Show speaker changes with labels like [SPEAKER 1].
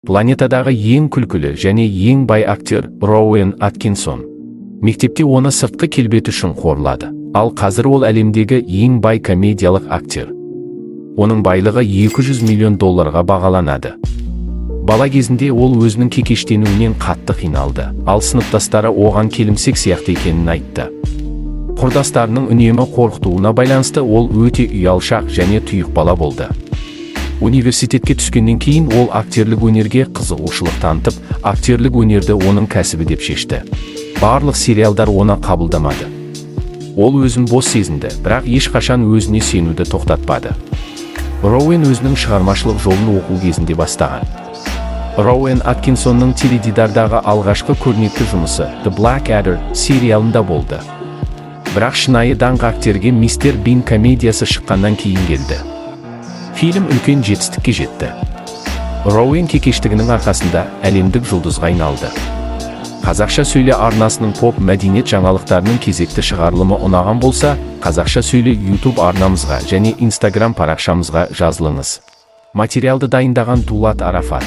[SPEAKER 1] Планетадағы ең күлкілі және ең бай актер Роуэн Аткинсон. Мектепте оны сыртқы келбеті үшін қорлады, ал қазір ол әлемдегі ең бай комедиялық актер. Оның байлығы $200 миллион бағаланады. Бала кезінде ол өзінің кекештенуінен қатты қиналды, ал сыныптастары оған келімсек сияқты екенін айтты. Құрдастарының үнемі қорқытуына байланысты ол өте ұялшақ және тұйық бала болды. Университетке түскеннен кейін ол актерлік өнерге қызығушылық танытып, актерлік өнерді оның кәсібі деп шешті. Барлық сериалдар оны қабылдамады. Ол өзін бос сезінді, бірақ ешқашан өзіне сенуді тоқтатпады. Роуэн өзінің шығармашылық жолын оқу кезінде бастаған. Роуэн Аткинсонның теледидардағы алғашқы көрнекті жұмысы The Blackadder сериалында болды. Бірақ шынайы даңқ актерге Мистер Бин комедиясы шыққаннан кейін келді. Фильм үлкен жетістікке жетті. Роуэн кекештігінің арқасында әлемдік жұлдызға айналды. Қазақша сөйле арнасының поп мәдениет жаңалықтарының кезекті шығарылымы ұнаған болса, қазақша сөйле YouTube арнамызға және Instagram парақшамызға жазылыңыз. Материалды дайындаған Дулат Арафат.